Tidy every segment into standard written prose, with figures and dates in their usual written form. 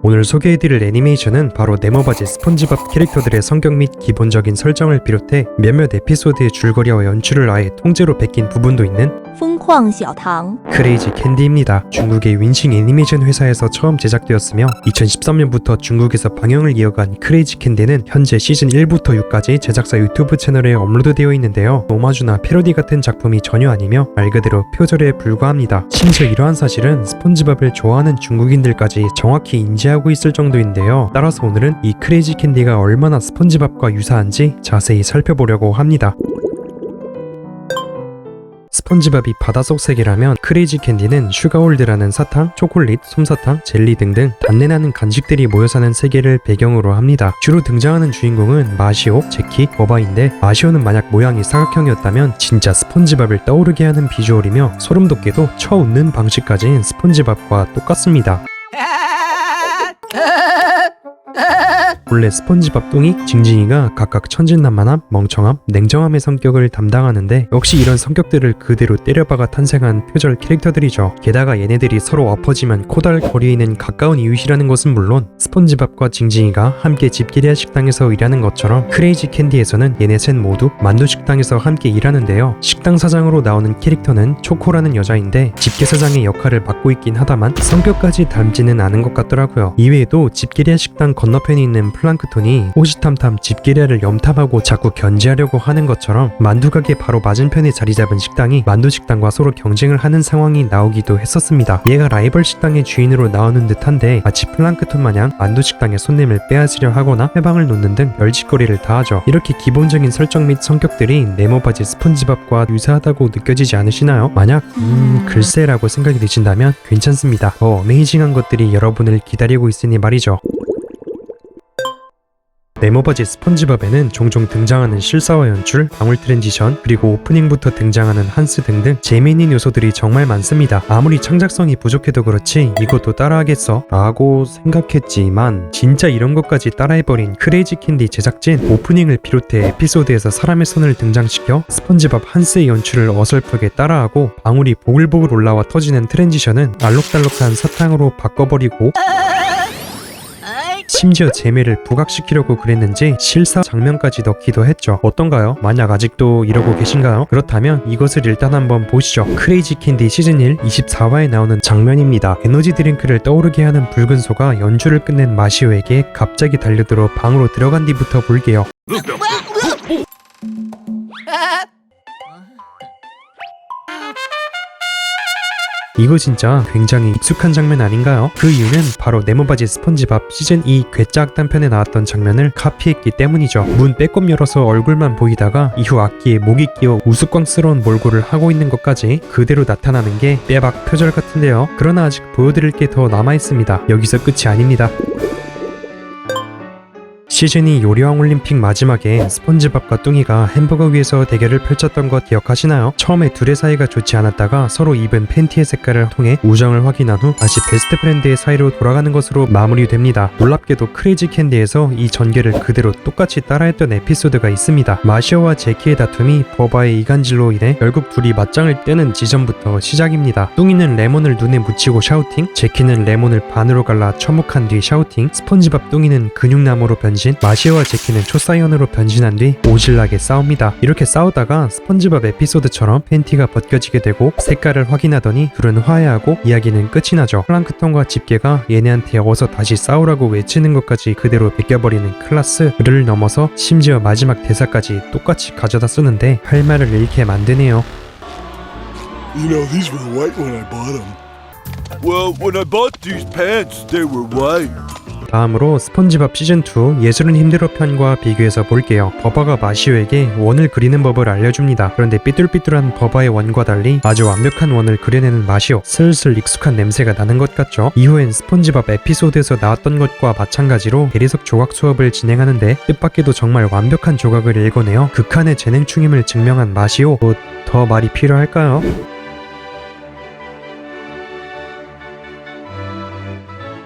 오늘 소개해드릴 애니메이션은 바로 네모바지 스폰지밥 캐릭터들의 성격 및 기본적인 설정을 비롯해 몇몇 에피소드의 줄거리와 연출을 아예 통째로 베낀 부분도 있는 疯狂小糖 크레이지 캔디입니다. 중국의 윈싱 애니메이션 회사에서 처음 제작되었으며 2013년부터 중국에서 방영을 이어간 크레이지 캔디는 현재 시즌 1부터 6까지 제작사 유튜브 채널에 업로드되어 있는데요. 오마주나 패러디 같은 작품이 전혀 아니며 말 그대로 표절에 불과합니다. 심지어 이러한 사실은 스폰지밥을 좋아하는 중국인들까지 정확히 인지하고 있을 정도인데요. 따라서 오늘은 이 크레이지 캔디가 얼마나 스폰지밥과 유사한지 자세히 살펴보려고 합니다. 스폰지밥이 바닷속 세계라면 크레이지 캔디는 슈가월드라는 사탕, 초콜릿, 솜사탕, 젤리 등등 단내나는 간식들이 모여 사는 세계를 배경으로 합니다. 주로 등장하는 주인공은 마시오, 제키, 버바인데 마시오는 만약 모양이 사각형이었다면 진짜 스폰지밥을 떠오르게 하는 비주얼이며 소름 돋게도 쳐 웃는 방식까지는 스폰지밥과 똑같습니다. 원래 스폰지밥 뚱이, 징징이가 각각 천진난만함, 멍청함, 냉정함의 성격을 담당하는데 역시 이런 성격들을 그대로 때려박아 탄생한 표절 캐릭터들이죠. 게다가 얘네들이 서로 엎어지면 코달거리에 있는 가까운 이웃이라는 것은 물론 스폰지밥과 징징이가 함께 집게리아 식당에서 일하는 것처럼 크레이지 캔디에서는 얘네 셋 모두 만두 식당에서 함께 일하는데요. 식당 사장으로 나오는 캐릭터는 초코라는 여자인데 집게 사장의 역할을 맡고 있긴 하다만 성격까지 닮지는 않은 것 같더라고요. 이외에도 집게리아 식당 건너편에 있는 플랑크톤이 호시탐탐 집게리아를 염탐하고 자꾸 견제하려고 하는 것처럼 만두가게 바로 맞은편에 자리 잡은 식당이 만두식당과 서로 경쟁을 하는 상황이 나오기도 했었습니다. 얘가 라이벌 식당의 주인으로 나오는 듯한데 마치 플랑크톤 마냥 만두식당의 손님을 빼앗으려 하거나 회방을 놓는 등 멸치거리를 다하죠. 이렇게 기본적인 설정 및 성격들이 네모바지 스폰지밥과 유사하다고 느껴지지 않으시나요? 만약 글쎄라고 생각이 드신다면 괜찮습니다. 더 어메이징한 것들이 여러분을 기다리고 있으니 말이죠. 네모바지 스폰지밥에는 종종 등장하는 실사화 연출, 방울 트랜지션, 그리고 오프닝부터 등장하는 한스 등등 재미있는 요소들이 정말 많습니다. 아무리 창작성이 부족해도 그렇지 이것도 따라하겠어? 라고 생각했지만 진짜 이런 것까지 따라해버린 크레이지 캔디 제작진 오프닝을 비롯해 에피소드에서 사람의 손을 등장시켜 스폰지밥 한스의 연출을 어설프게 따라하고 방울이 보글보글 올라와 터지는 트랜지션은 알록달록한 사탕으로 바꿔버리고 심지어 재미를 부각시키려고 그랬는지 실사 장면까지 넣기도 했죠. 어떤가요? 만약 아직도 이러고 계신가요? 그렇다면 이것을 일단 한번 보시죠. 크레이지 캔디 시즌 1 24화에 나오는 장면입니다. 에너지 드링크를 떠오르게 하는 붉은 소가 연주를 끝낸 마시오에게 갑자기 달려들어 방으로 들어간 뒤부터 볼게요. 이거 진짜 굉장히 익숙한 장면 아닌가요? 그 이유는 바로 네모바지 스폰지밥 시즌 2 괴짜 악단편에 나왔던 장면을 카피했기 때문이죠. 문 빼꼼 열어서 얼굴만 보이다가 이후 악기에 목이 끼어 우스꽝스러운 몰골을 하고 있는 것까지 그대로 나타나는 게 빼박 표절 같은데요. 그러나 아직 보여드릴 게 더 남아있습니다. 여기서 끝이 아닙니다. 시즌2 요리왕 올림픽 마지막에 스폰지밥과 뚱이가 햄버거 위에서 대결을 펼쳤던 것 기억하시나요? 처음에 둘의 사이가 좋지 않았다가 서로 입은 팬티의 색깔을 통해 우정을 확인한 후 다시 베스트 프렌드의 사이로 돌아가는 것으로 마무리됩니다. 놀랍게도 크레이지 캔디에서 이 전개를 그대로 똑같이 따라했던 에피소드가 있습니다. 마시오와 제키의 다툼이 버바의 이간질로 인해 결국 둘이 맞짱을 뜨는 지점부터 시작입니다. 뚱이는 레몬을 눈에 묻히고 샤우팅, 제키는 레몬을 반으로 갈라 처묵한 뒤 샤우팅, 스폰지밥 뚱이는 근육나무로 변신, 마시오와 제키는 초사이언으로 변신한 뒤 오질나게 싸웁니다. 이렇게 싸우다가 스폰지밥 에피소드처럼 팬티가 벗겨지게 되고 색깔을 확인하더니 둘은 화해하고 이야기는 끝이 나죠. 플랑크톤과 집게가 얘네한테 어서 다시 싸우라고 외치는 것까지 그대로 베껴버리는 클라스를 넘어서 심지어 마지막 대사까지 똑같이 가져다 쓰는데 할 말을 잃게 만드네요. You know, these were white when I bought them. Well, when I bought these pants, they were white. 다음으로 스폰지밥 시즌2 예술은 힘들어 편과 비교해서 볼게요. 버바가 마시오에게 원을 그리는 법을 알려줍니다. 그런데 삐뚤삐뚤한 버바의 원과 달리 아주 완벽한 원을 그려내는 마시오. 슬슬 익숙한 냄새가 나는 것 같죠? 이후엔 스폰지밥 에피소드에서 나왔던 것과 마찬가지로 대리석 조각 수업을 진행하는데 뜻밖에도 정말 완벽한 조각을 읽어내어 극한의 재능충임을 증명한 마시오. 뭐 더 말이 필요할까요?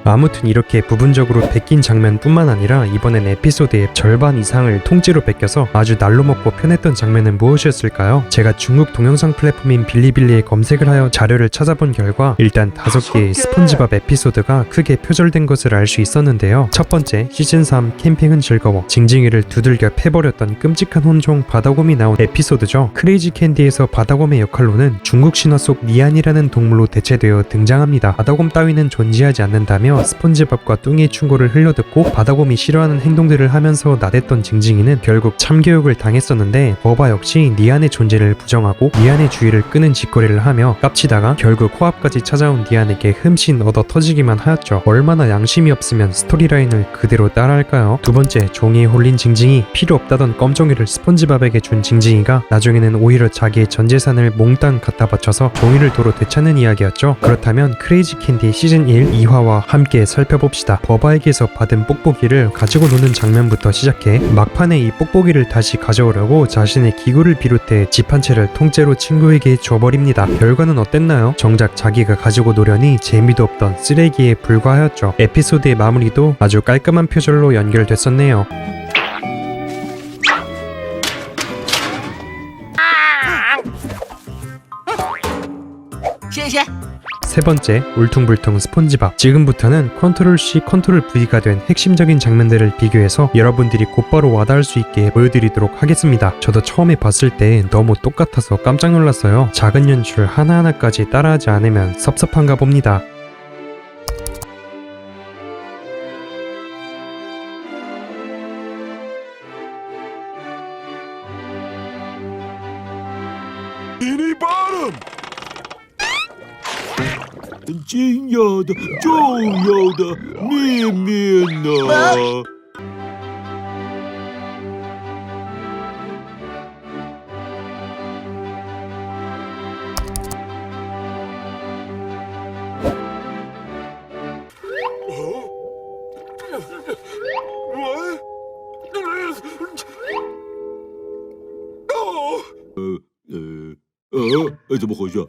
아무튼 이렇게 부분적으로 베낀 장면뿐만 아니라 이번엔 에피소드의 절반 이상을 통째로 베껴서 아주 날로 먹고 편했던 장면은 무엇이었을까요? 제가 중국 동영상 플랫폼인 빌리빌리에 검색을 하여 자료를 찾아본 결과 일단 5개의 스폰지밥 에피소드가 크게 표절된 것을 알 수 있었는데요. 첫 번째, 시즌3 캠핑은 즐거워. 징징이를 두들겨 패버렸던 끔찍한 혼종 바다곰이 나온 에피소드죠. 크레이지 캔디에서 바다곰의 역할로는 중국 신화 속 니안이라는 동물로 대체되어 등장합니다. 바다곰 따위는 존재하지 않는다며 스폰지밥과 뚱이의 충고를 흘려듣고 바다곰이 싫어하는 행동들을 하면서 나댔던 징징이는 결국 참교육을 당했었는데 버바 역시 니안의 존재를 부정하고 니안의 주의를 끄는 짓거리를 하며 깝치다가 결국 코앞까지 찾아온 니안에게 흠씬 얻어 터지기만 하였죠. 얼마나 양심이 없으면 스토리라인을 그대로 따라할까요? 두 번째, 종이에 홀린 징징이. 필요 없다던 껌종이를 스폰지밥에게 준 징징이가 나중에는 오히려 자기의 전 재산을 몽땅 갖다 바쳐서 종이를 도로 되찾는 이야기였죠. 그렇다면 크레이지 캔디 시즌 1 2화와 함께 살펴봅시다. 버바에게서 받은 뽁뽁이를 가지고 노는 장면부터 시작해 막판에 이 뽁뽁이를 다시 가져오려고 자신의 기구를 비롯해 집 한 채를 통째로 친구에게 줘버립니다. 결과는 어땠나요? 정작 자기가 가지고 노려니 재미도 없던 쓰레기에 불과하였죠. 에피소드의 마무리도 아주 깔끔한 표절로 연결됐었네요. 세 번째, 울퉁불퉁 스폰지밥. 지금부터는 컨트롤 C, 컨트롤 V가 된 핵심적인 장면들을 비교해서 여러분들이 곧바로 와닿을 수 있게 보여드리도록 하겠습니다. 저도 처음에 봤을 때 너무 똑같아서 깜짝 놀랐어요. 작은 연출 하나하나까지 따라하지 않으면 섭섭한가 봅니다. Bikini Bottom! 惊讶的、重要的秘密呢？ 怎么回事？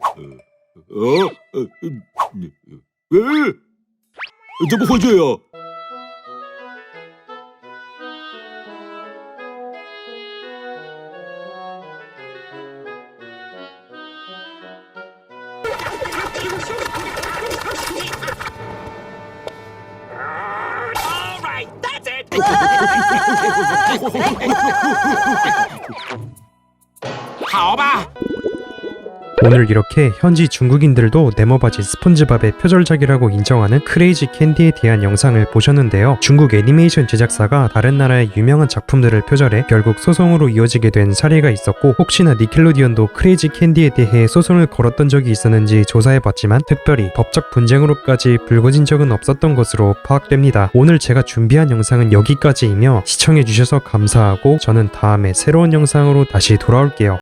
怎么会这样？ 好吧。 오늘 이렇게 현지 중국인들도 네모바지 스폰지밥의 표절작이라고 인정하는 크레이지 캔디에 대한 영상을 보셨는데요. 중국 애니메이션 제작사가 다른 나라의 유명한 작품들을 표절해 결국 소송으로 이어지게 된 사례가 있었고, 혹시나 니켈로디언도 크레이지 캔디에 대해 소송을 걸었던 적이 있었는지 조사해봤지만 특별히 법적 분쟁으로까지 불거진 적은 없었던 것으로 파악됩니다. 오늘 제가 준비한 영상은 여기까지이며 시청해주셔서 감사하고 저는 다음에 새로운 영상으로 다시 돌아올게요.